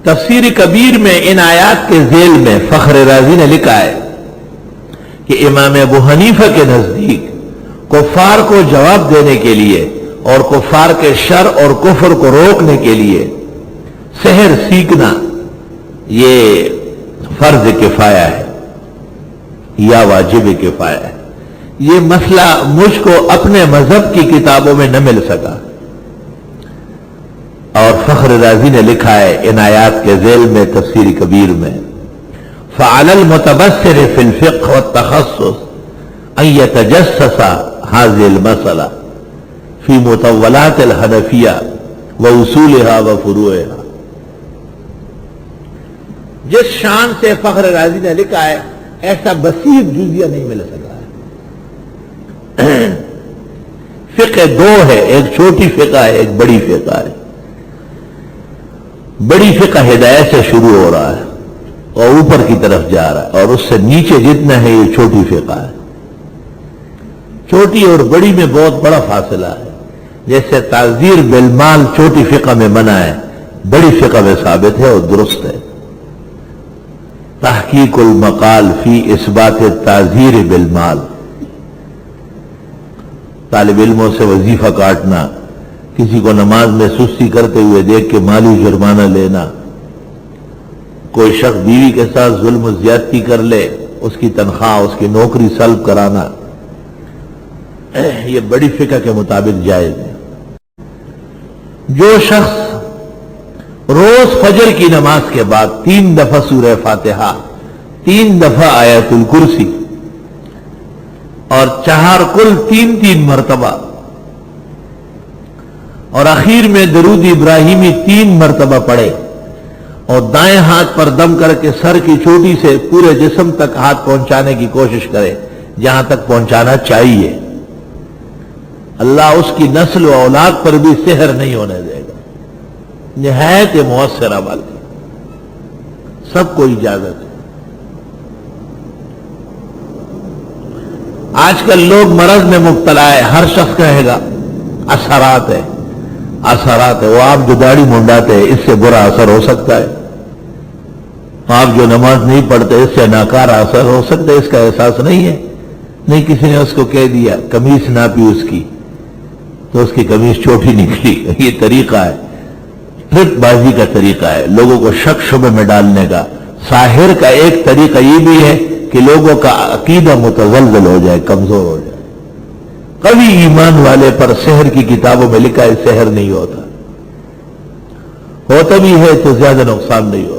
تفسیر کبیر میں ان آیات کے ذیل میں فخر رازی نے لکھا ہے کہ امام ابو حنیفہ کے نزدیک کفار کو جواب دینے کے لیے اور کفار کے شر اور کفر کو روکنے کے لیے سحر سیکھنا یہ فرض کفایہ ہے یا واجب کفایہ ہے۔ یہ مسئلہ مجھ کو اپنے مذہب کی کتابوں میں نہ مل سکا، اور فخر رازی نے لکھا ہے ان آیات کے ذیل میں تفسیر کبیر میں فعلی المتبصر فی الفقہ والتخصص ان یتجسس هذه المسئلہ فی مطولات الحنفیہ واصولها وفروعها۔ جس شان سے فخر رازی نے لکھا ہے ایسا بسیط جزیہ نہیں مل سکا ہے۔ فقہ دو ہے، ایک چھوٹی فقہ ہے، ایک بڑی فقہ ہے۔ بڑی فقہ ہدایت سے شروع ہو رہا ہے اور اوپر کی طرف جا رہا ہے، اور اس سے نیچے جتنا ہے یہ چھوٹی فقہ ہے۔ چھوٹی اور بڑی میں بہت بڑا فاصلہ ہے۔ جیسے تعزیر بالمال چھوٹی فقہ میں منع ہے، بڑی فقہ میں ثابت ہے اور درست ہے۔ تحقیق المقال فی اثبات تعزیر بالمال، طالب علموں سے وظیفہ کاٹنا، کسی کو نماز میں سستی کرتے ہوئے دیکھ کے مالی جرمانہ لینا، کوئی شخص بیوی کے ساتھ ظلم و زیادتی کر لے، اس کی تنخواہ، اس کی نوکری سلب کرانا، یہ بڑی فقہ کے مطابق جائز ہے۔ جو شخص روز فجر کی نماز کے بعد 3 دفعہ سورہ فاتحہ، 3 دفعہ آیت الکرسی اور 4 کل 3 مرتبہ اور اخیر میں درود ابراہیمی 3 مرتبہ پڑھے اور دائیں ہاتھ پر دم کر کے سر کی چوٹی سے پورے جسم تک ہاتھ پہنچانے کی کوشش کرے جہاں تک پہنچانا چاہیے، اللہ اس کی نسل و اولاد پر بھی سحر نہیں ہونے دے گا۔ نہایت مؤثر عمل ہے، سب کو اجازت ہے۔ آج کل لوگ مرض میں مبتلا ہے، ہر شخص کہے گا اثرات ہے، اثرات ہے۔ وہ آپ جو داڑھی منڈاتے ہیں اس سے برا اثر ہو سکتا ہے، آپ جو نماز نہیں پڑھتے اس سے ناکارہ اثر ہو سکتا ہے، اس کا احساس نہیں ہے۔ نہیں، کسی نے اس کو کہہ دیا قمیص ناپی اس کی تو اس کی قمیص چھوٹی نکلی، یہ طریقہ ہے، ٹرک بازی کا طریقہ ہے، لوگوں کو شک شبہ میں ڈالنے کا۔ ساحر کا ایک طریقہ یہ بھی ہے کہ لوگوں کا عقیدہ متزلزل ہو جائے، کمزور ہو جائے۔ قوی ایمان والے پر سحر کی کتابوں میں لکھا ہے سحر نہیں ہوتا، ہوتا بھی ہے تو زیادہ نقصان نہیں ہوتا۔